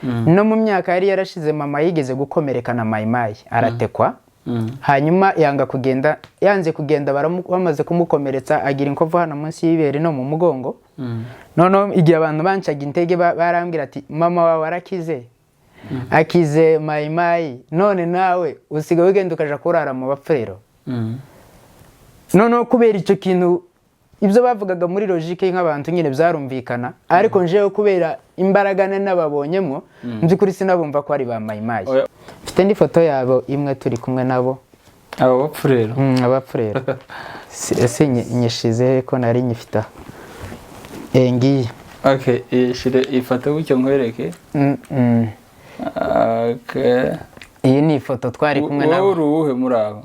no mu myaka yari yarashize mama yigeze gukomereka na mayimayi aratekwa hanyuma yanze kugenda bamaze kumukomeretsa agira inkovu hano munsi y'ibere no mu mugongo noneho igihe abantu bancaga intege barambwira ati mama wawe arakize akize mayimayi none nawe usigaye ugenda ukaja kurara mu bapfurero noneho kubera icyo kintu ibyo bavugaga muri logique nk'abantu nyine byarumvikana ariko njewe kubera imbaraga nababonyemo kuri sinabumva ko ari ba mayimayi mfite n'ifoto yabo imwe turi kumwe nabo aba bapfurero abapfurero ese nyishize ko nari nyifita ngiye okay shire ifoto gutyo nkwereke okay iyi ni ifoto twari kumwe nabo uruhe muri abo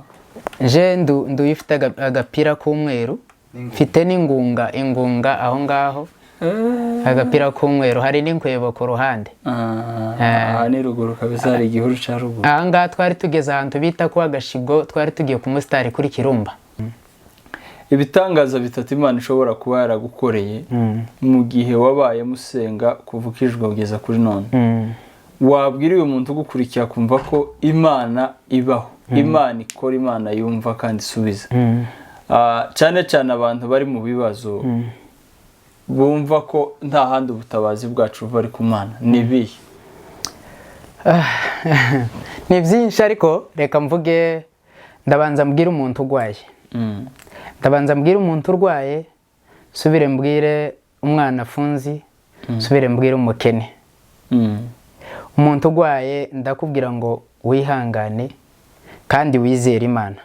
je nduyifite agapira k'umweru mfite n'ingunga aho ngaho agapira k'umweru hari n'inkwebo ku ruhande ni ruguru kabisa hari igihuru cya ruguru aha ngaha twari tugeze ahantu bita kwa Gashigo twari tugiye ku musitari kuri Kirumba ibitangaza bitatu Imana ishobora kuba yaragukoreye mu gihe wabaye musenga kuva ukijwe kugeza kuri none wabwira uyu muntu ugukurikira kumva ko Imana ibaho Imana ikora Imana yumva kandi isubiza cyane cyane abantu bari mu bibazo bumva ko nta handi ubutabazi bwacu bari ku Mana nibihe ni byinshi ariko reka mvuge ndabanza mbwira umuntu urwaye subire mbwire umwana afunzi subire mbwire umukene umuntu urwaye ndakubwira ngo wihangane kandi wizere Imana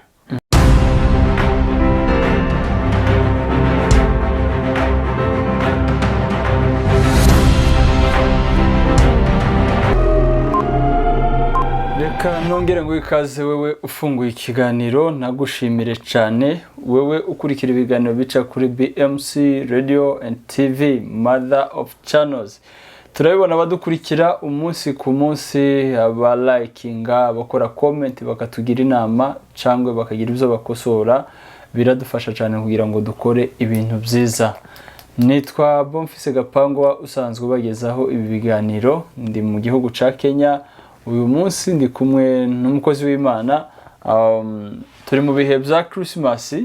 reka nongere ngo ikaze wewe ufunguye ikiganiro nagushimire cyane wewe ukurikira ibiganiro bica kuri BMC Radio and TV Mother of Channels turabibona badukurikira umunsi ku munsi aba likinga abakora comment bakatugira inama cyangwa bakagira ibyo bakosora biradufasha cyane kugira ngo dukore ibintu byiza nitwa Bonfils Gapangwa usanzwe bagezaho ibi biganiro ndi mu gihugu ca Kenya uyu munsi ndi kumwe n'umukozi w'Imana turi mu bihe bya Christmas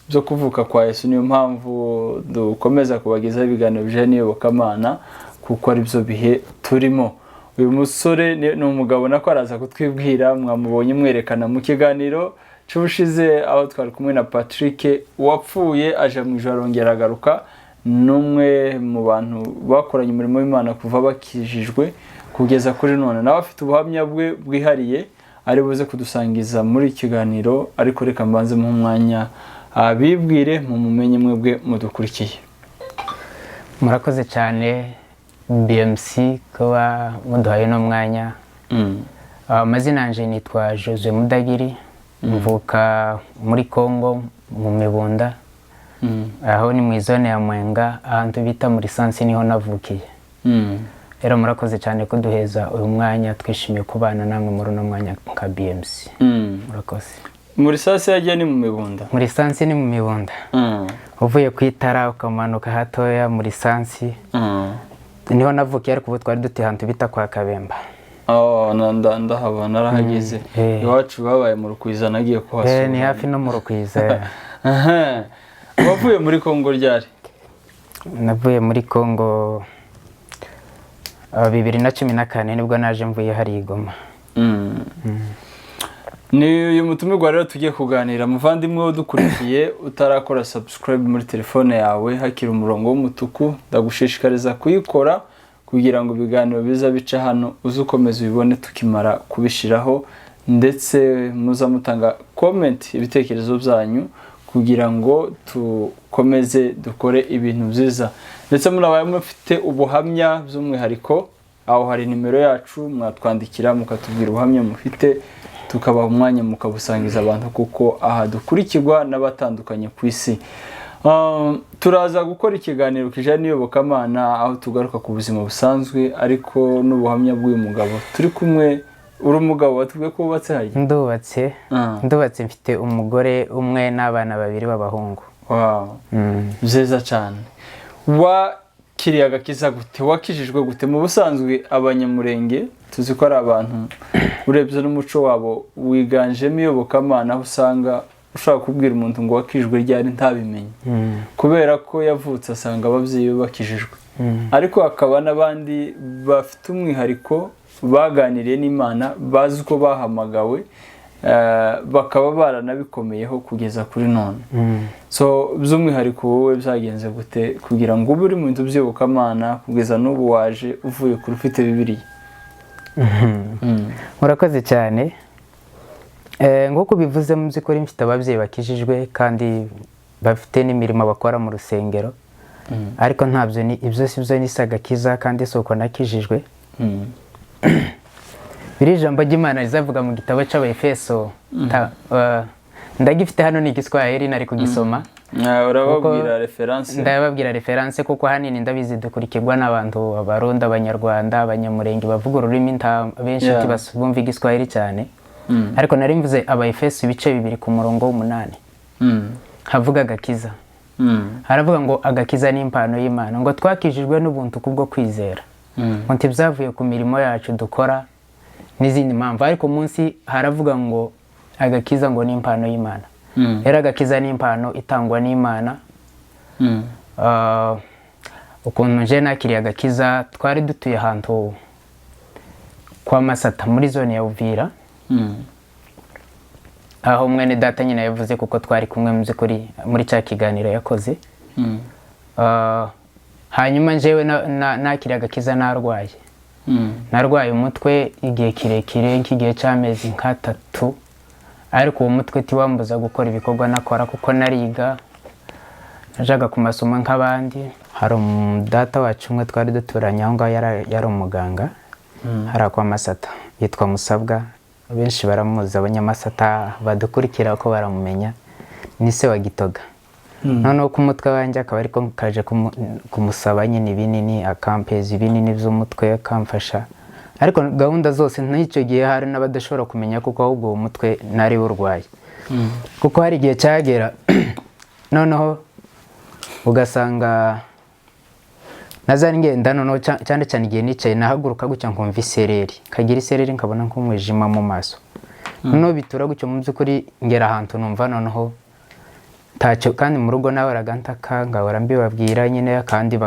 byo kuvuka kwa Yesu niyo mpamvu dukomeza kubagezaho ibiganiro bijanye n'iyobokamana kuko ari byo bihe turimo uyu musore ni umugabo nako araza kutwibwira mwamubonye mwerekana mu kiganiro cy'ubushize aho twari kumwe na Patrick wapfuye aje mu ijoro arongera agaruka numwe mu bantu bakoranye umurimo w'Imana kuva bakijijwe kugeza kuri none nawe afite ubuhamya bwe bwihariye ari buze kudusangiza muri kiganiro ariko reka mbanze mu mwanya abibwire mu mumenye mwebwe mudukurikiye murakoze cyane BMC kuba muduhaye no mwanya amazina yanje nitwa Joseph Mudagiri mvuka muri Kongo mu Mibunda aho ni mu zone ya Mwenga ahantu bita muri Sansi niho navukiye rero murakoze cyane kuduheza uyu mwanya twishimiye kubana namwe muri no mwanya nka BMC murakoze muri Sansi yagiye ni mu Mibunda muri Sansi ni mu Mibunda uvuye kwitara ukamanuka hatoya muri Sansi niho navukiye ariko ubu twari duti hantu bita kwa Kabemba ndahabona narahageze iwacu babaye mu Rukwiza nagiye kuhasura ni hafi no mu Rukwiza wavuye muri Kongo ryari navuye muri Kongo 2014 nibwo naje mvuye hari Igoma ni uyu mutumirwa rero tugiye kuganira muvandimwe udukurikiye utarakora subscribe muri telefone yawe hakiri umurongo w'umutuku ndagushishikariza kuyikora kugira ngo ibiganiro biza bica hano uzukomeza ubibone tukimara kubishiraho ndetse muzamutanga comment ibitekerezo byanyu kugira ngo tukomeze dukore ibintu byiza ndetse murabaye mufite ubuhamya by'umwihariko aho hari nimero yacu mwatwandikira mukatubwira ubuhamya mufite tukabaha umwanya mukabusangiza abantu kuko aha dukurikirwa n'abatandukanye ku isi turaza gukora ikiganiro kijanye n'iyobokamana aho tugaruka ku buzima busanzwe ariko n'ubuhamya bw'uyu mugabo turi kumwe uri umugabo watubwiye ko wubatse hari ndubatse mfite umugore umwe n'abana babiri b'abahungu wow byiza cyane wakiriye agakiza gute, wakijijwe gute? Mu busanzwe abanyamurenge tuzi ko ari abantu urebye n'umuco wabo wiganjemo iyobokamana, aho usanga ushaka kubwira umuntu ngo wakijwe ryari ntabimenye kubera ko yavutse asanga ababyeyi bakijijwe. Ariko hakaba n'abandi bafite umwihariko baganiriye n'Imana, bazi ko bahamagawe, bakaba baranabikomeyeho kugeza kuri none. So by'umwihariko wowe byagenze gute kugira ngo ube uri mu bintu by'iyobokamana kugeza n'ubu waje uvuye kuri ufite Bibiliya? Murakoze cyane. Nk'uko bivuze mu by'ukuri mfite ababyeyi bakijijwe kandi bafite n'imirimo bakora mu rusengero, ariko ntabyo ni ibyo si byo nisa agakiza kandi soko nakijijwe. Biri ijambo ry'Imana rizavuga mu gitabo cy'Abefeso, ndagifite hano ni Igiswahili nari kugisoma. Urababwira reference? Ndababwira reference kuko hanini ndabizi dukurikirwa n'abantu Abarundi, Abanyarwanda, Abanyamurenge bavuga ururimi benshi bumva Igiswahili cyane. Ariko nari mvuze Abefeso ibice 2 ku murongo w'8. Havuga agakiza. Haravuga ngo agakiza ni impano y'Imana, ngo twakijijwe n'ubuntu kubwo kwizera. Ngo ntibyavuye ku mirimo yacu dukora n'izindi mpamvu, ariko munsi haravuga ngo agakiza ngo ni impano y'Imana. Rero agakiza ni impano itangwa n'Imana. Ukuntu nje nakiriye agakiza, twari dutuye ahantu kwa Masata muri zone ya Uvira. Aho mwene data nyine yavuze kuko twari kumwe mu by'ukuri muri cya kiganiro yakoze. Hanyuma njewe nakiriye agakiza narwaye. Narwaye umutwe igihe kirekire, nk'igihe cy'amezi 3, ariko uwo mutwe tiwambuza gukora ibikorwa nakora kuko nariga, najaga ku masomo nk'abandi. Hari data wacu umwe twari duturanye aho ngaho yari umuganga, hari kwa Masata, yitwa Musabwa. Benshi baramuzi, Abanyamasata badukurikira ko baramumenya, ni se wa Gitoga. Noneho ku mutwe wanjye akaba ariko kaje kumusaba nyine ibinini, akampeza ibinini by'umutwe akamfasha. Ariko gahunda zose n'icyo gihe hari n'abadashobora kumenya kuko ahubwo uwo mutwe nari urwaye. Kuko hari igihe cyagera noneho ugasanga nazari ngenda, noneho cyane cyane igihe nicaye nahaguruka gutya nkumva isereri, kagira isereri nkabona nk'umwijima mu maso. Noneho bitura gutyo mu by'ukuri ngera ahantu numva noneho tacyo, kandi mu rugo nawe aragantaka ngahora mbibabwira nyine, kandi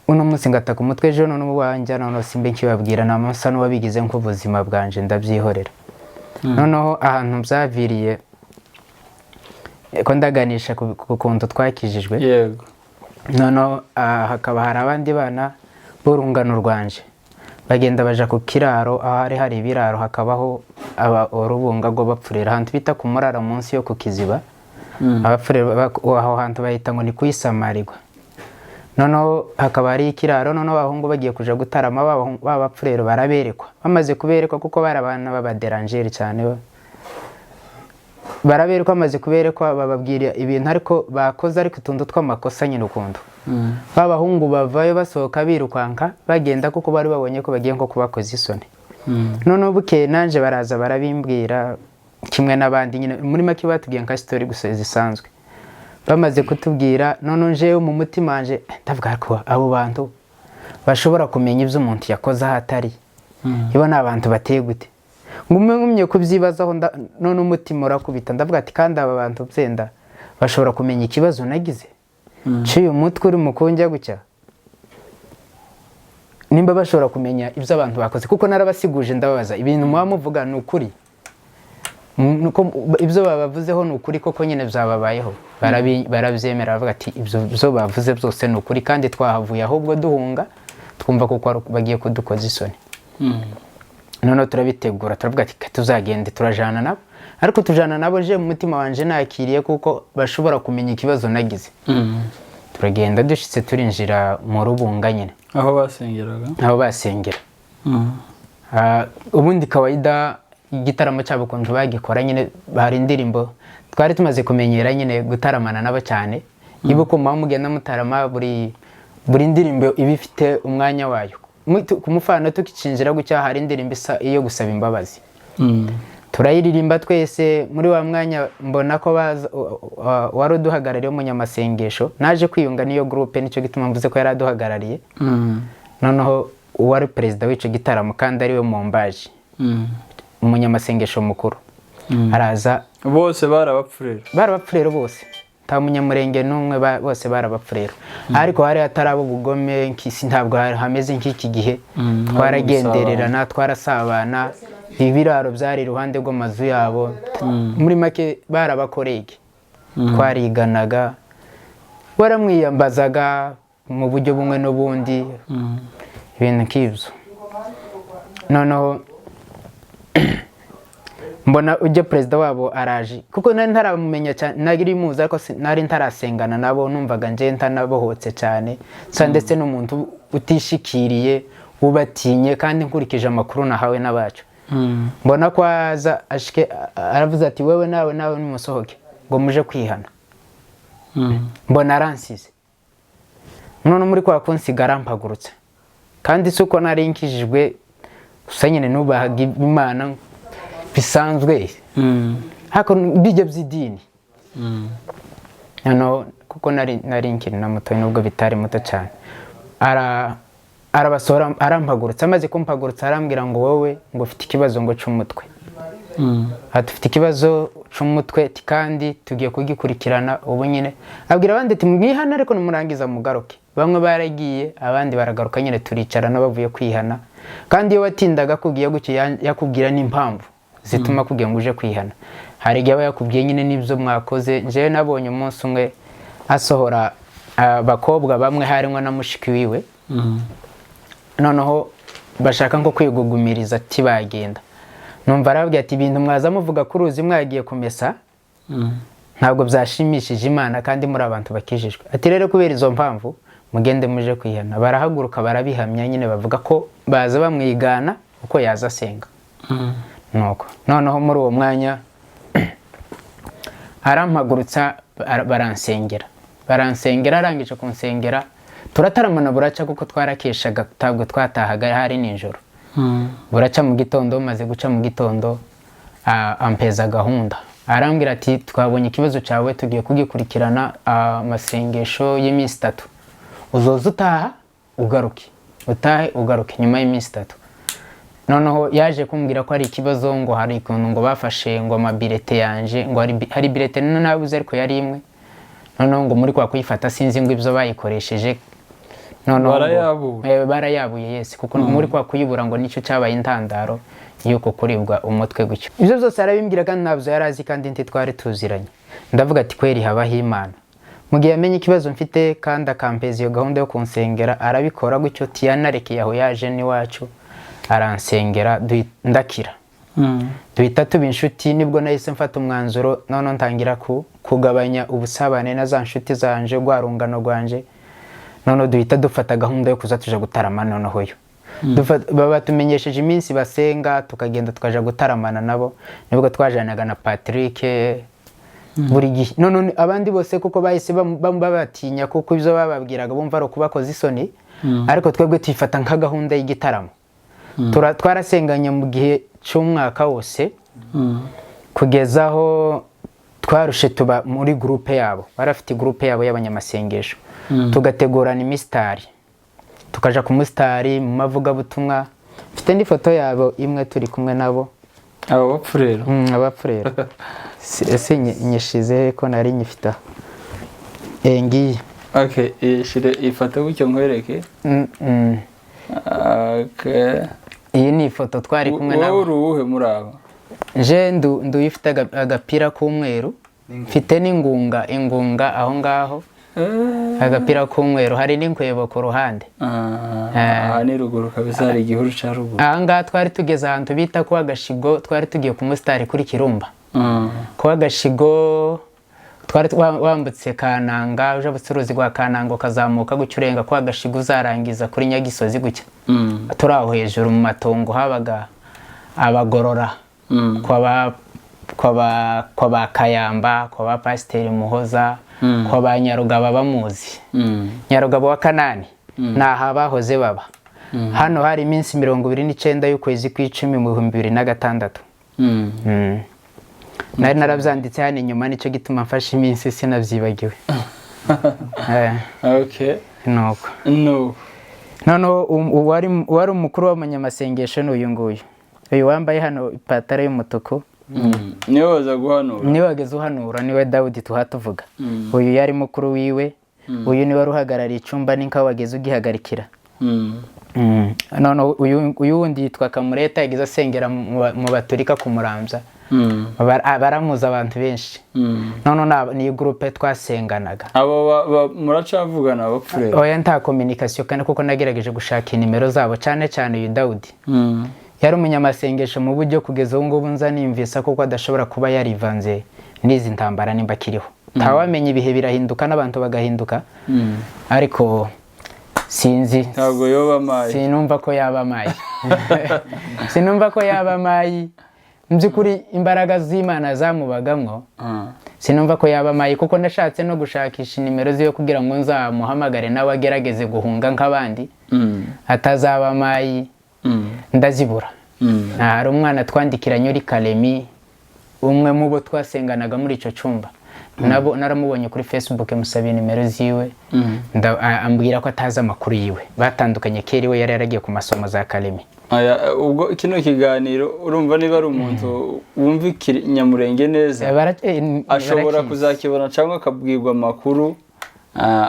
uno munsi ngataka umutwe ejo none wanjye, noneho simbe nkibabwira namasa n'uwabigize nk'ubuzima bwanje ndabyihorera. Noneho ahantu byaviriye ko ndaganisha ku kuntu twakijijwe. Yego. Noneho hakaba hari abandi bana b'urungano rwanje bagenda baja ku kiraro, aho hari ibiraro, hakabaho urubunga rwo bapfurera ahantu bita ku Murara munsi yo ku Kiziba. Abapfurera aho hantu bahita ngo ni kuyisamarirwa. Noneho hakaba hari ikiraro, noneho abahungu bagiye kuja gutarama, b'abapfurera baraberekwa. Bamaze kuberekwa kuko bari abana b'abaderangeri cyane, baraberekwa, bamaze kuberekwa bababwira ibintu ariko bakoze, ariko utuntu tw'amakosa nyine ukundo. Babahungu bavayo basohoka birukanka bagenda kuko bari babonye ko bagiye nko kubakoza isoni. Noneho bukeye nanje baraza barabimbwira kimwe n'abandi nyine, muri make batubwiye nka story gusa zisanzwe. Bamaze kutubwira, noneho njewe mu mutima wanje ndavuga ko abo bantu bashobora kumenya ibyo umuntu yakoze ahatari. Ibo n'abantu bateye gute? Ngumye kubyibazaho, none umutima urakubita, ndavuga ati kandi aba bantu byenda bashobora kumenya ikibazo nagize. Ciye umutwe uri mukunjya gutya, nimba bashobora kumenya ibyo abantu bakoze, kuko narabasiguje ndababaza ibintu muba muvuga ni ukuri, ibyo babavuzeho ni ukuri koko nyine byababayeho. Barabyemera, bavuga ati ibyo bavuze byose ni ukuri, kandi twahavuye ahubwo duhunga twumva kuko bagiye kudukoza isoni. Noneho turabitegura, turavuga ati tuzagende turajana nabo, ariko tujana nabo je mu mutima wanje nakiriye kuko bashobora kumenya ikibazo nagize. Turagenda dushitse turinjira mu rubunga nyine aho basengeraga, aho basengera. Ubundi kawaida igitaramo cyabo kuntu bagikora nyine, hari indirimbo twari tumaze kumenyera nyine gutaramana nabo cyane. Ibuko mugenda mutarama, buri ndirimbo ibifite umwanya wayo. Ku mufano tukicinjira gutya hari indirimbo isa iyo gusaba imbabazi. turayiririmba twese. Muri wa mwanya mbona ko wari uduhagarariye umunyamasengesho naje kwiyunga n'iyo groupe, nicyo gituma mvuze ko yari aduhagarariye. Noneho uwari perezida w'ico gitaramo kandi ari we Mombaji, umunyamasengesho mukuru, araza. Bose barabapfurero bose, nta munyamurenge n'umwe, bose barabapfurero. Ariko hari hatarabo bugome nk'isi, ntabwo hameze nk'iki gihe. Twaragendererana, twarasabana, ibiraro byari iruhande rw'amazu yabo. Muri make barabakorege, twariganaga, baramwiyambazaga mu buryo bumwe n'ubundi, ibintu nk'ibyo. Noneho mbona ujya perezida wabo araje, kuko nari ntaramumenya cyane, nagiri muza ariko nari ntarasengana nabo, numvaga nje ntanabohotse cyane, ndetse n'umuntu utishikiriye, ubatinye, kandi nkurikije amakuru nahawe n'abacu. Mbona ko aza ashike, aravuze ati wewe nawe nimusohoke ngo muje kwihana. Mbona aransize, none muri kwa kunsigara mpagurutse, kandi suko nari nkijijwe gusa nyine nubahaga Imana bisanzwe, hako bijya by'idini. Kuko nari nkiri na muto, nubwo bitari muto cyane. Arabasora, arampagurutse, amaze kumpagurutsa arambwira ngo wowe ngo ufite ikibazo ngo cy'umutwe. Dufite ikibazo cy'umutwe kandi tugiye kugikurikirana ubu nyine. Abwira abandi ati mwihana ariko numurangiza mugaruke. Bamwe baragiye, abandi baragaruka, nyine turicarana bavuye kwihana. Kandi iyo watindaga kugiye gucyo yakubwira n'impamvu zituma kugira ngo uje kwihana. Hari igihe yakubwiye nyine n'ibyo mwakoze. Nje nabonye umunsi umwe asohora abakobwa bamwe, harimo na mushiki wiwe. Noneho bashaka nko kwigugumiriza ati bagenda. Numva arabwira ati ibintu mwaza muvuga ko uruzi mwagiye kumesa ntabwo byashimishije Imana kandi muri abantu bakijijwe. Ati rero kubera izo mpamvu mugende muje kwihana. Barahaguruka barabihamya, nyine bavuga ko baza bamwigana uko yaza asenga. Nuko noneho muri uwo mwanya arampagurutsa, baransengera, arangije kunsengera, turataramana buraca kuko twarakeshaga, ntabwo twatahaga, hari nijoro. Buraca mu gitondo, maze guca mu gitondo ampeza gahunda. Arambwira ati twabonye ikibazo cyawe, tugiye kugikurikirana amasengesho y'iminsi 3. Uzoza utaha ugaruke nyuma y'iminsi 3. Noneho yaje kumbwira ko hari ikibazo, ngo hari ikuntu ngo bafashe ngo amabirete yanje, ngo hari birete nabuze ariko yari imwe. Noneho ngo muri kwa kuyifata sinzi ngo ibyo bayikoresheje. Barayabuye yes, kuko muri kwa kuyibura ngo nicyo cyabaye intandaro yuko kuribwa umutwe gutyo. Ibyo byose arabimbwira kandi ntabyo yarazi, kandi nti twari tuziranye. Ndavuga ati kweri habaho Imana. Mu gihe amenye ikibazo mfite kandi akampeza iyo gahunda yo kunsengera, arabikora gutyo. Tiyanareke yaho yaje ni wacu aransengera, ndakira. Duhita tuba inshuti. Nibwo nahise mfata umwanzuro, none ntangira kugabanya ubusabane na za nshuti zanje, rwarungano rwanje. None duhita dufata gahunda yo kuza tuje gutaramana. Noneho yo baba tumenyesheje iminsi basenga, tukagenda tukaja gutaramana nabo. Nibwo twajanaga na Patrick buri gihe. None abandi bose kuko bahise babatinya, kuko ibyo bababwiraga bumva ari kubakoza isoni. Ariko twebwe tuyifata nka gahunda y'igitaramo. Twarasenganye mu gihe cy'umwaka wose, kugezaho twarushe tuba muri groupe yabo. Barafite groupe yabo y'abanyamasengesho. Tugategurana imisitari, tukaja ku musitari mu mavugabutumwa. Mfite n'ifoto yabo imwe turi kumwe nabo. Abapfurero ese nyishize ko nari nyifita ngiye. Shire ifoto gutyo nkwereke. Iyi ni ifoto twari kumwe nabo. Wowe uruhe muri aba? Je nduyifite agapira k'umweru, mfite n'ingunga aho ngaho. Agapira k'umweru, hari n'inkwebo ku ruhande. Ni ruguru kabisa, hari igihuru cya ruguru. Aha ngaha twari tugeze ahantu bita kwa Gashigo, twari tugiye ku musitari kuri Kirumba. Kwa Gashigo twari wambutse Kananga, uje bucuruzi rwa Kananga ukazamuka gutyo urenga kwa Gashigo uzarangiza kuri Nyagisozi gutya. Turi aho hejuru mu matongo habaga abagorora, kwa ba Kayamba, kwa ba Pasiteri Muhoza, kwa ba Nyarugaba bamuzi. Nyarugaba wa Kanani naha bahoze baba. Hano hari iminsi 29 y'ukwezi kw'icumi mu 2006. nari narabyanditse hano inyuma nicyo gituma mfashe iminsi sinabyibagiwe. Nuko noneho uwari umukuru w'abanyamasengesho ni uyu nguyu, uyu wambaye hano ipataro y'umutuku, niwe waza guhanura, niwe wageze uhanura, niwe Dawudi tuhatuvuga. Uyu yari mukuru wiwe, uyu niwe wari uhagarariye icyumba, ni nkaho wageze ugihagarikira. Noneho uyu wundi yitwa Kamureta, yagize asengera mu Baturika ku Muramvya. Baramuza abantu benshi. Noneho ni groupe twasenganaga. Abo muracavugana abapfurero? Oya, nta communication kandi kuko nagerageje gushaka inimero zabo, cyane cyane uyu Dawudi. Yari umunyamasengesho mu buryo kugeza ubu ngubu nza nimvisa kuko adashobora kuba yarivanze n'izi ntambara nimba kiriho. Ntawamenya, ibihe birahinduka n'abantu bagahinduka, ariko sinzi, ntabwo yoba mayi, sinumva ko yaba mayi. Sinumva ko yaba mayi. Mbyukuri imbaraga z'Imana zamubagamwo, sinumva ko yaba mayi kuko nashatse no gushakisha nimero ziyo kugira ngo nzamuhamagare nawe agerageze guhunga nk'abandi, atazaba mayi. Ndazibura. Hari umwana twandikiranye uri Kalemi, umwe mu bo twasenganaga muri icyo cyumba. Naramubonye kuri Facebook, musabye nimero ziwe, ambwira ko atazi amakuru yiwe. Batandukanye kera, we yari yaragiye ku masomo za Kalemi. Ubwo kino kiganiro urumva niba ari umuntu wumva Nyamurenge neza, ashobora kuzakibona cyangwa akabwirwa amakuru,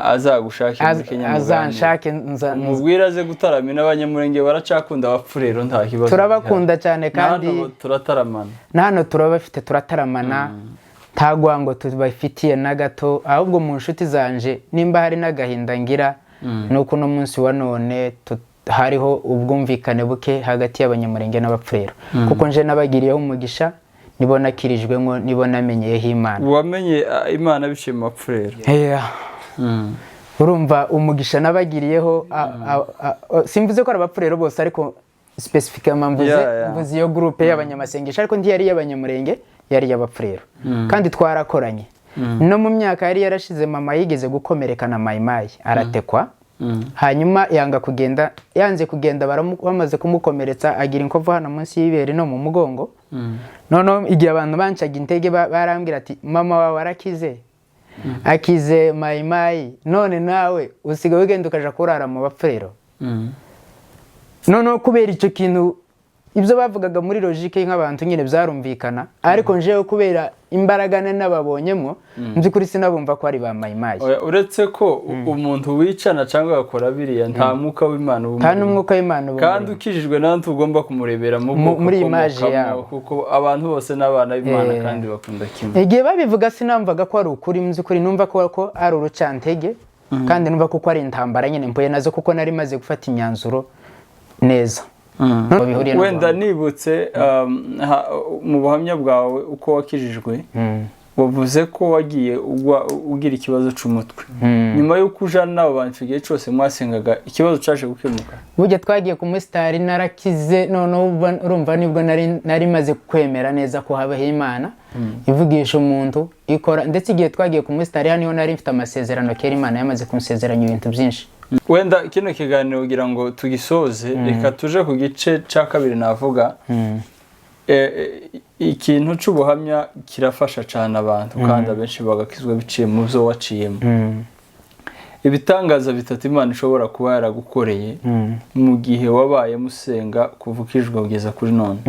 azagushakira muri Kenya. Azanshake, mubwira aze gutaramira. N'abanyamurenge baracakunda abapfurero, nta kibazo. Turabakunda cyane kandi turataramana. Hano turabafite, turataramana. Nta gwango tubafitiye na gato, ahubwo mu nshuti zanje nimba hari n'agahinda ngira, nuko no munsi wa none hariho ubwumvikane buke hagati y'abanyamurenge n'abapfurero. Kuko nje nabagiriyeho umugisha, nibo nakirijwemo, nibo namenyeyeho Imana. Wamenye Imana biciye mu bapfurero? Urumva umugisha nabagiriyeho, simvuze ko ari abapfurero bose, ariko specifically mvuze iyo groupe y'abanyamasengesho, ariko ntiyari y'abanyamurenge, yari y'abapfurero. Kandi twarakoranye. No mu myaka yari yarashize, mama yigeze gukomereka na mayimayi, aratekwa. Hanyuma yanze kugenda, bamaze kumukomeretsa, agira inkovu hano munsi y'ibere no mu mugongo. Noneho igihe abantu bancaga intege barambwira ati, mama wawe arakize, akize mayimayi, none nawe usigaye ugenda ukaja kurara mu bapfurero. Noneho kubera icyo kintu, ibyo bavugaga muri logique nk'abantu nyine byarumvikana, ariko njewe kubera imbaraga nababonyemo, nzi kuri sinabumva ko ari ba mayimayi. Uretse ko umuntu wicana cyangwa yakora biriya, nta mwuka w'Imana ubumurimo, nta n'umwuka w'Imana ubumurimo, kandi ukijijwe n'abantu ugomba kumurebera muri image yabo, kuko abantu bose n'abana b'Imana kandi bakunda kimwe. Igihe babivuga sinamvaga ko ari ukuri, nzi kuri numva ko ari urucantege, kandi numva ko ari intambara nyine mpuye nazo, kuko nari maze gufata imyanzuro neza. Wenda nibutse mu buhamya bwawe uko wakijijwe, wavuze ko wagiye ugira ikibazo cy'umutwe. Nyuma y'uko ujana n'abo bantu igihe cyose mwasengaga, ikibazo cyaje gukemuka? Burya twagiye ku musitari, narakize. Noneho urumva nibwo nari maze kwemera neza ko habaho Imana ivugisha umuntu ikora. Ndetse igihe twagiye ku musitari, hano nari mfite amasezerano kera, Imana yamaze kunsezeranya ibintu byinshi. Wenda kino kiganiro kugira ngo tugisoze, reka tuje ku gice cya kabiri. Navuga ikintu cy'ubuhamya kirafasha cyane abantu, kandi abenshi bagakizwa biciye mu byo waciyemo. Ibitangaza bitatu Imana ishobora kuba yaragukoreye mu gihe wabaye musenga kuva ukijwe kugeza kuri none,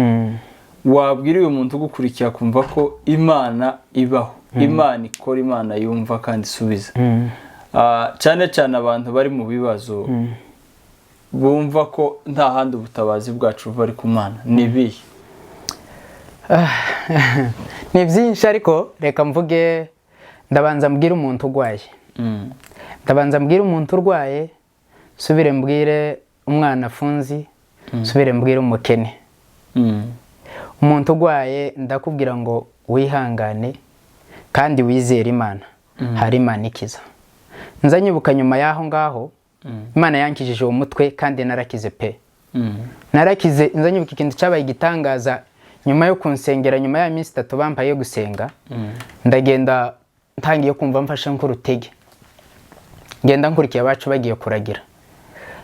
wabwira uyu muntu ugukurikira kumva ko Imana ibaho, Imana ikora, Imana yumva kandi isubiza. Cyane cyane abantu bari mu bibazo, bumva ko nta handi ubutabazi bwacu buva ari ku Mana, ni ibihe? Ni byinshi, ariko reka mvuge, ndabanza mbwira umuntu urwaye. Ndabanza mbwira umuntu urwaye, subire mbwire umwana afunzi, subire mbwire umukene. Umuntu urwaye ndakubwira ngo wihangane kandi wizere Imana, hari Imana ikiza. Nzanyibuka nyuma y'aho ngaho, Imana yankijije uwo mutwe kandi narakize pe. Narakize. Nzanyibuka ikintu cyabaye igitangaza nyuma yo kunsengera, nyuma ya minsi 3 bampaye gusenga, ndagenda ntangiye kumva mfashe nk'urutege, ngenda nkurikiye abacu bagiye kuragira.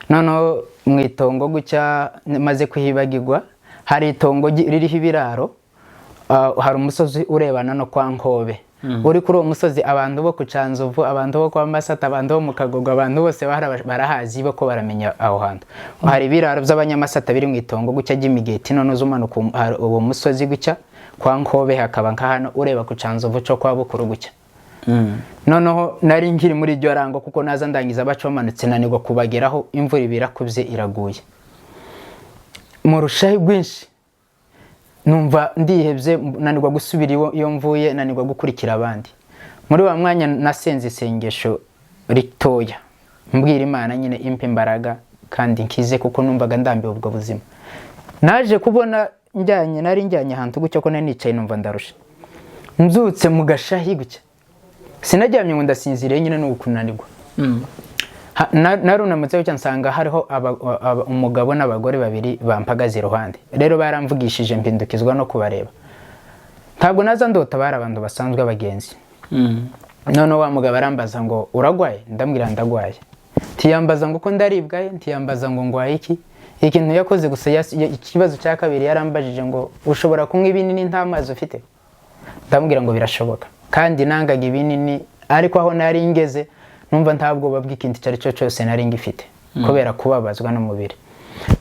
Noneho mu itongo gucya maze kuhibagirwa, hari itongo ririho ibiraro. hari umusozi urebana no kwa Nkobe. Uri kuri uwo musozi abantu bo ku Canzovu, abantu bo kwa Masata, abantu bo mu Kagogo, abantu bose barahazi bako baramenya aho hantu. Hari ibiraro by'abanyamasata biri mu itongo gucya ry'imigeti, none uzumanuka uwo musozi gucya kwa Nkobe hakaba nka hano ureba ku Canzovu cyo kwa Bukuru gucya. Noneho nari nkiri muri iryo rango kuko naza ndangiza bacu bamanutse nanirwa kubageraho, imvura ibirakubye iraguye. Mu rushahi rwinshi numva ndihebye, nanirwa gusubira iyo mvuye, nanirwa gukurikira abandi. Muri wa mwanya nasenze isengesho ritoya mbwira Imana nyine impe imbaraga kandi nkize kuko numvaga ndambiwe ubwo buzima. Naje kubona nari njyanye ahantu gucyo ko nanicaye numva ndarusha. Mzutse mu gashahi gucya, sinaryamye ngo ndasinzire nyine no gukunanirwa. Narunamutse cyo nsanga hariho umugabo n'abagore babiri bampagaze iruhande. Rero baramvugishije mpindukizwa no kubareba. Ntabwo naza ndota bari abantu basanzwe abagenzi. None wa mugabo arambaza ngo uragwaye, ndambwira ndagwaye. Tiyambaza ngo ko ndaribwaye, ntiyambaza ngo ngwaye iki. Ikintu yakoze gusa ikibazo cya kabiri yarambajije ngo ushobora kunywa ibinini nta mazi ufite. Ndambwira ngo birashoboka. Kandi nangaga ibinini, ariko aho nari ngeze numva ntabwo babw'ikintu cyari cyo cyose nari ngifite kubera kubabazwa n'umubiri.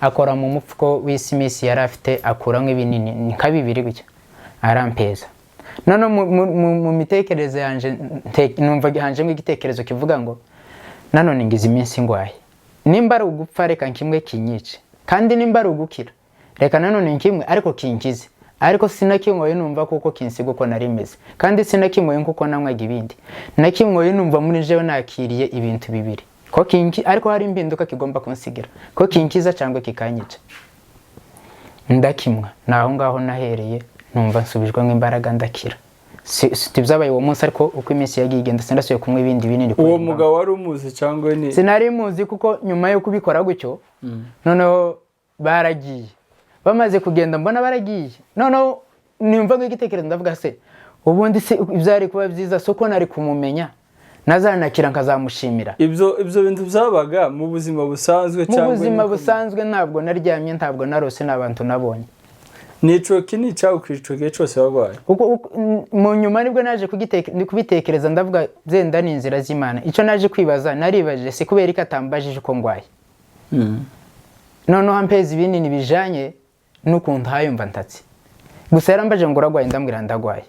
Akora mu mupfuko w'isimisi yari afite, akuramo ibinini nka bibiri gutya arampeza. None mu mitekerereze yanje numva hanjemo igitekerezo kivuga ngo nanone ngize iminsi ngwaye, nimba ari ugupfa reka nkimwe kinyice, kandi nimba ari ugukira reka nanone nkimwe ariko kinkize. Ariko sinakimwoye numva kuko kinsiga uko nari meze, kandi sinakimwoye kuko nanywaga ibindi. Nakimwoye numva muri jewe nakiriye ibintu bibiri, ko ariko hari impinduka kigomba kunsigira, ko kinkiza cyangwa kikanyica. Ndakimwa, naho ngaho nahereye numva nsubijwe nk'imbaraga ndakira. Sitibyabaye uwo munsi, ariko uko iminsi yagiye igenda sindasuye kumwe ibindi binini. Uwo mugabo wari umuzi cyangwa ni? Sinari muzi kuko nyuma yo kubikora gutyo noneho baragiye. Bamaze kugenda mbona baragiye. Noneho nimva nk'igitekerezo ndavuga se ubundi se ibyari kuba byiza soko nari kumumenya nazanakira nkazamushimira. Ibyo bintu byabaga mu buzima busanzwe cyangwa? Mu buzima busanzwe ntabwo naryamye, ntabwo narose n'abantu nabonye. Nico kini cyawo kwicoge cyose wagwaye? Mu nyuma nibwo naje kubitekereza ndavuga zenda ni inzira z'Imana. Icyo naje kwibaza naribajije se kubera ikatambajije uko ngwaye. Noneho ampezi ibinini bijanye n'ukuntu hayumva ntatse. Gusa yarambaje ngo uragwaye, ndambwira ndagwaye.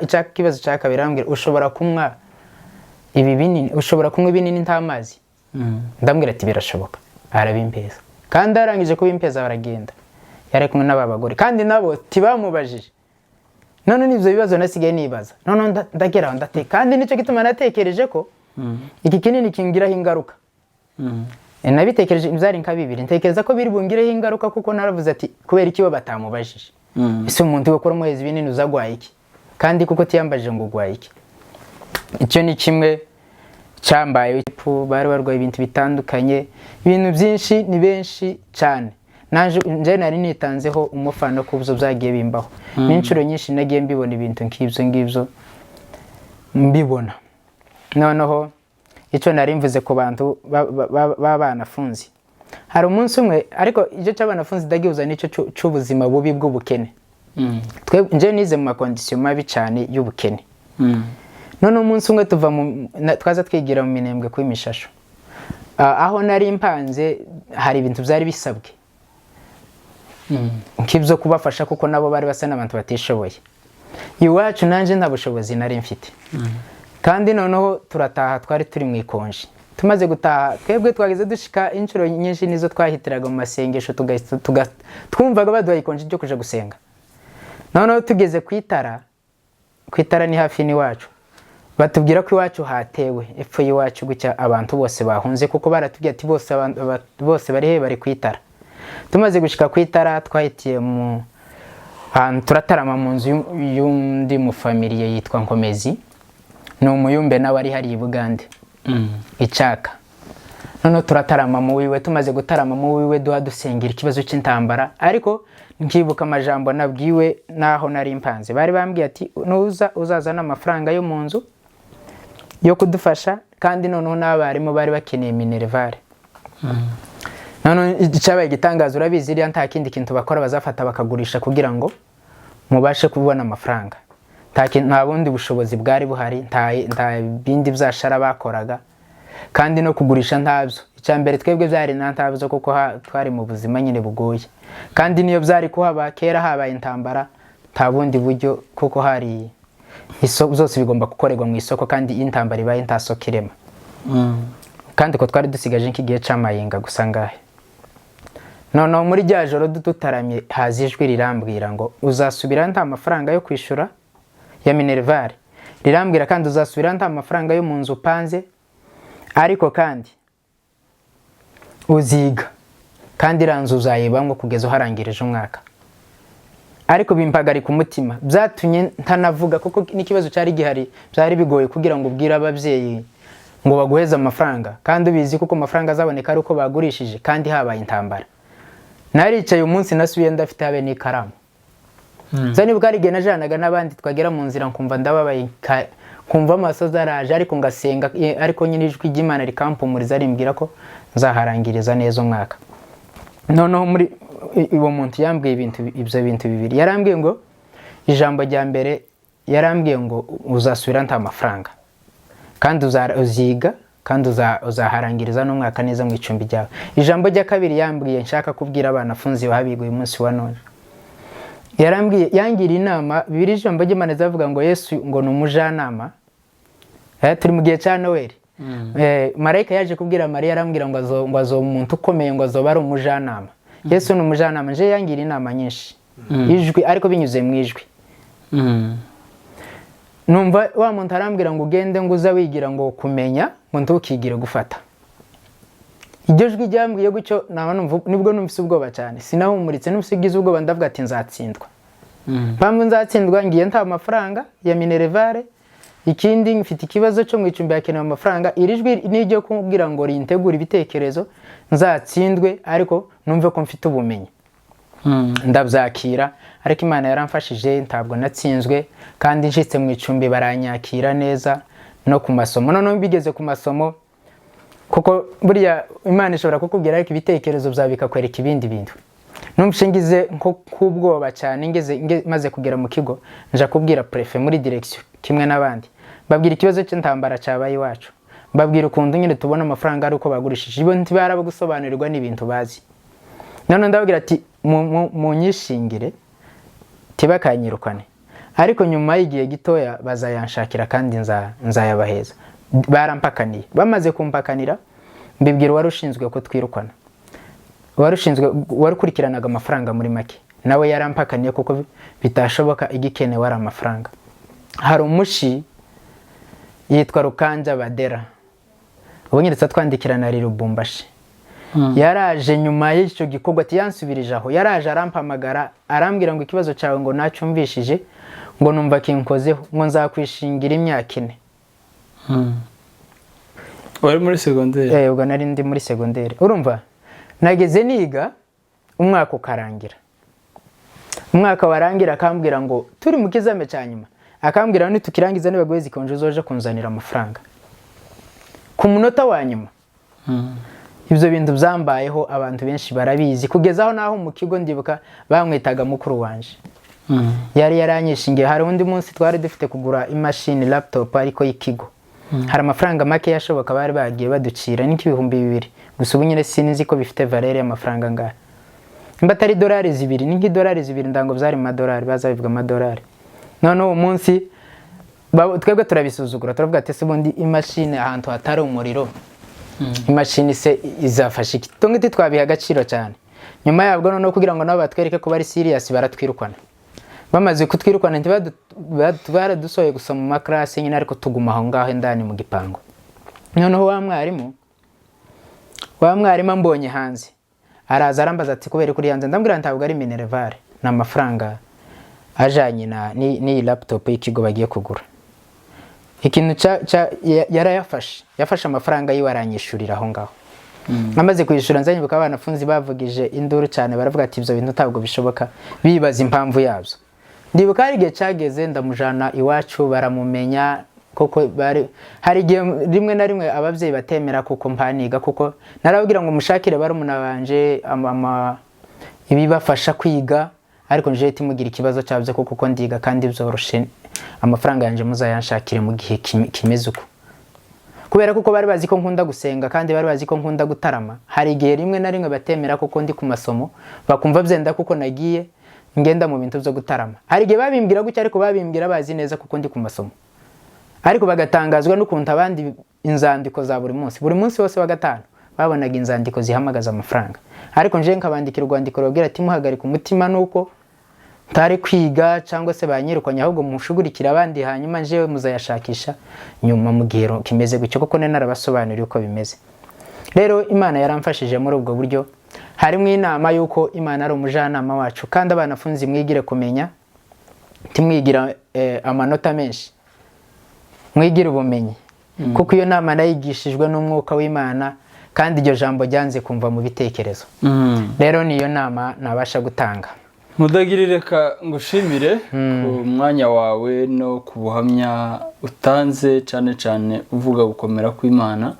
Ikibazo cya kabiri arambwira ushobora kunywa ibi binini, ushobora kunywa ibinini nta mazi. Ndambwira ati birashoboka. Arabimpeza. Kandi arangije kubimpeza baragenda. Yari kumwe n'abagore kandi nabo tibamubajije. None nivyo bibazo nasigaye nibaza. None ndagera ndate kandi nicyo gituma natekereje ko iki kinini kingiraho ingaruka. Nabitekereje ibyari nka bibiri, ntekereza ko biri bungireho ingaruka kuko naravuze ati kubera iki bo batamubajije. Ese umuntu wakora muhezi binini uzagwaye iki? Kandi kuko tiyambajije ngo ugwaye iki. Icyo ni kimwe cyambaye. Bari barwaye ibintu bitandukanye, ibintu byinshi, ni benshi cyane. Nje nari nitanzeho umufano kubzo byagiye bimbaho. N'inshuro nyinshi nagiye mbibona ibintu nk'ibyo mbibona. Noneho icyo nari mvuze ku bantu b'abanafunzi, hari umunsi umwe, ariko icyo cy'abanafunzi dagihuza nicyo cy'ubuzima bubi bw'ubukene. Nje nize mu makondisiyo mabi cyane y'ubukene. None umunsi umwe twaza twigira mu Minembwe ku Imishasho. Aho nari mpanze hari ibintu byari bisabwe nk'ibyo kubafasha kuko nabo bari basa n'abantu batishoboye. Iwacu nanje nta bushobozi nari mfite. Kandi noneho turataha, twari turi mu ikonje. Tumaze gutaha twebwe twageze dushika inshuro nyinshi nizo twahitiraga mu masengesho twumvaga baduhaye ikonje ryo kuja gusenga. Noneho tugeze kwitara ni hafi ni wacu. Batubwira ko iwacu hatewe, epfo y'iwacu gucya abantu bose bahunze kuko baratubwiye ati bose bari he bari kwitara. Tumaze gushika kwitara twahitiye mu ahantu turatarama mu nzu y'undi mu familie yitwa Nkomezi. Ni umuyumbe nawe ari hari i Bugande. Icaka. Noneho turatarama mu wiwe, tumaze gutarama mu wiwe dusengera ikibazo cy'intambara, ariko nkibuka amajambo nabwiwe naho nari mpanze. Bari bambwiye ati uzazana amafaranga yo mu nzu yo kudufasha, kandi noneho n'abarimu bari bakeneye minervare. None icyabaye igitangazo urabizi iriya nta kindi kintu bakora, bazafata bakagurisha kugira ngo mubashe kubona amafaranga. Nta bundi bushobozi bwari buhari, nta bindi byashara bakoraga, kandi no kugurisha ntabyo. Icyambere twebwe byari ntabyo kuko twari mu buzima nyine bugoye, kandi niyo byari kuhaba kera habaye intambara, nta bundi buryo kuko hari isoko zose bigomba gukorerwa mu isoko, kandi intambara ibaye nta soko irema. Kandi ko twari dusigaje nk'igihe cy'amayinga gusa ngahe. Noneho muri rya joro dutaramye haza ijwi rirambwira ngo uzasubira nta mafaranga yo kwishura ya minervare, rirambwira kandi uzasubira nta mafaranga yo mu nzu upanze, ariko kandi uziga kandi iranzu uzayibamwo kugeza uharangirije umwaka. Ariko bimpagari ku mutima, byatumye ntanavuga kuko n'ikibazo cyari gihari, byari bigoye kugira ngo ubwire ababyeyi ngo baguheze amafaranga, kandi ubizi kuko amafaranga azaboneka ari uko bagurishije kandi habaye intambara. Naricaye umunsi nasubiye ndafite habe n'ikaramu. Zani bwarigiye najanaga n'abandi twagera mu nzira nkumva ndababaye, kumva amaso zaraje, ariko ngasenga, ariko nyine ijwi ry'Imana rikampumuriza rimbwira ko nzaharangiriza neza umwaka. Noneho muri uwo muntu yambwiye ibyo bintu bibiri. Yarambwiye ngo ijambo rya mbere, yarambwiye ngo uzasubira nta mafaranga, kandi uziga kandi uzaharangiriza n'umwaka neza mu icumbi ryawe. Ijambo rya kabiri yambwiye nshaka kubwira abana funzi bahabiguye umunsi wa none. Yarambwiye yangira inama, bibiri ijambo ry'Imana zavuga ngo Yesu ngo ni umujanama. Turi mu gihe cya Noel. Marayika yaje kubwira Mariya, arambwira ngo azo umuntu ukomeye, ngo azoba ari umujanama. Yesu ni umujanama. Nje yangira inama nyinshi, ijwi ariko binyuze mu ijwi. Numva wa muntu arambwira ngo ugende ngo uza wigira ngo kumenya, ngo ntukigire gufata. Iryo jwi ryambwiye gutyo, nibwo numvise ubwoba cyane, sinahumuritse, numvise ubwoba, ndavuga ati nzatsindwa. Mpamvu nzatsindwa, ngiye nta mafaranga ya minervare, ikindi mfite ikibazo cyo mu icumbi hakenewe amafaranga. Iri jwi niryo kumbwira ngo rintegure ibitekerezo, nzatsindwe ariko numve ko mfite ubumenyi. Ndabyakira, ariko Imana yaramfashije, ntabwo natsinzwe, kandi nshitse mu icumbi baranyakira neza no ku masomo. Noneho bigeze ku masomo, kuko buriya Imana ishobora kukubwira ariko ibitekerezo byawe bikakwereka ibindi bintu. Numvise ngize nko kubwoba cyane, maze kugera mu kigo, nja kubwira prefet muri direction kimwe n'abandi, babwira ikibazo cy'intambara cyabaye iwacu, babwira ukuntu nyine tubona amafaranga ari uko bagurishije, ibo ntibara gusobanurirwa n'ibintu bazi. None ndababwira ati mu nyishingire tibakanyirukane, ariko nyuma y'igihe gitoya bazayanshakira kandi nzayabaheza. Barampakaniye, bamaze kumpakanira mbibwira wari ushinzwe ko twirukana, wari ukurikiranaga amafaranga muri make, nawe yarampakaniye kuko bitashoboka, igikenewe ari amafaranga. Hari umushi yitwa Rukanja Badera, ubu nyine twandikirana ari Lubumbashi. Yaraje nyuma y'icyo gikorwa, ati yansubirije aho, yaraje arampamagara, arambwira ngo ikibazo cyawe ngo nacyumvishije, ngo numva kinkozeho, ngo nzakwishingira imyaka 4. Wari muri segonderi? Ubwo nari ndi muri segonderi. Urumva nageze niga umwaka ukarangira, umwaka warangira, akambwira ngo turi mu kizame cya nyuma, akambwira ngo tukirangiza nibagoye zikonje uzoje kunzanira amafaranga ku munota wa nyuma. Ibyo bintu byambayeho, abantu benshi barabizi, kugezaho naho mu kigo ndibuka bamwitaga mukuru wanje. Yari yaranyishingiye. Hari undi munsi twari dufite kugura imashini laptop ariko y'ikigo, hari amafaranga make yashoboka bari bagiye baducira n'ibihumbi 200, gusa ubu nyine sinzi ko bifite valeur y'amafaranga ngaha. Mba atari dolari 2, ni nk'idolari 2 ndango byari mu madolari, bazabivuga amadolari. None uwo munsi twebwe turabisuzugura, turavuga ati ubundi imashini ahantu hatari umuriro, imashini se izafasha iki? Tongiti twabiha agaciro cyane. Nyuma yabwo noneho kugira ngo nabo batwereke ko bari serious, baratwirukana. Bamaze kutwirukana baradusoye gusa mu maklase nyine, ariko tuguma aho ngaho indani mu gipango. Noneho wa mwarimu mbonye hanze, araza arambaza ati kubera kuri hanze, ndambwira ntabwo ari minervare, na amafaranga ajanye ni laptop y'ikigo bagiye kugura. Ikintu yafashe amafaranga yiwe aranyishurira aho ngaho. Amaze kwishyura nzanye buka abanafunzi bavugije induru cyane, baravuga ati ibyo bintu ntabwo bishoboka, bibaza impamvu yabyo. Ndibuka hari igihe cyageze ndamujana iwacu, baramumenya kuko hari igihe rimwe na rimwe ababyeyi batemera kuko mpaniga, kuko narababwira ngo mushakire barumuna banje ibibafasha kwiga, ariko nje timugira ikibazo cyabyo kuko ndiga kandi byoroshe amafaranga yanje muzayanshakire mu gihe kimeze uko kubera kuko bari bazi ko nkunda gusenga kandi bari bazi ko nkunda gutarama hari igihe rimwe na rimwe batemera kuko ndi ku masomo bakumva byenda kuko nagiye ngenda mu bintu byo gutarama hari igihe babimbwira gutya ariko babimbwira bazi neza kuko ndi ku masomo ariko bagatangazwa n'ukuntu abandi inzandiko za buri munsi wose wa gatanu babonaga inzandiko zihamagaza amafaranga ariko nje nkabandikira urwandiko rubwira ati muhagarika umutima nuko ntari kwiga cyangwa se banyirukanye ahubwo mushugurikira abandi hanyuma nje muzayashakisha nyuma mu gihe kimeze gutyo kuko narabasobanuriye uko bimeze rero Imana yaramfashije muri ubwo buryo harimo inama yuko Imana ari umujyanama wacu kandi abanafunzi mwigire kumenya timwigira amanota menshi mwigira ubumenyi kuko iyo nama nayigishijwe n'umwuka w'Imana kandi iryo jambo ryanze kumva mu bitekerezo rero niyo nama nabasha gutanga Mudagiri reka ngushimire ku mwanya wawe no ku buhamya utanze cyane uvuga gukomera kw'Imana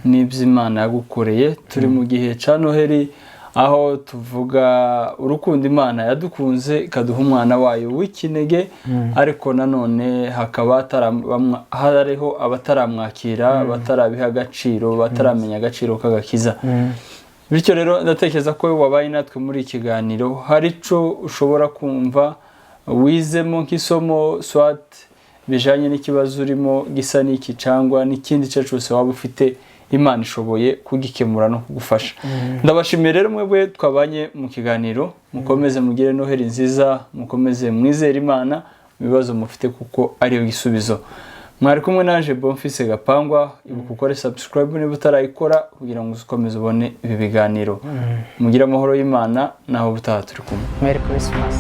n'ibyo Imana yagukoreye turi mu gihe cya Noheli aho tuvuga urukundo Imana yadukunze ikaduha umwana wayo w'ikinege ariko nanone hakaba hariho abataramwakira batarabiha agaciro bataramenya agaciro k'agakiza bityo rero ndatekereza ko wabaye natwe muri ikiganiro hari ico ushobora kumva wizemo nk'isomo swat bijanye n'ikibazo urimo gisa n'iki cyangwa n'ikindi cyose waba ufite Imana ishoboye kugikemura no kugufasha ndabashimiye rero mwebwe twabanye mu kiganiro mukomeze mugire Noheli nziza mukomeze mwizere Imana ibibazo mufite kuko ari yo gisubizo mwari kumwe nanje Bonfils Gapangwa ibuka ukore subscribe niba utarayikora kugira ngo ukomeze ubone ibi biganiro mugira amahoro y'Imana naho butaha turi kumwe Merry Christmas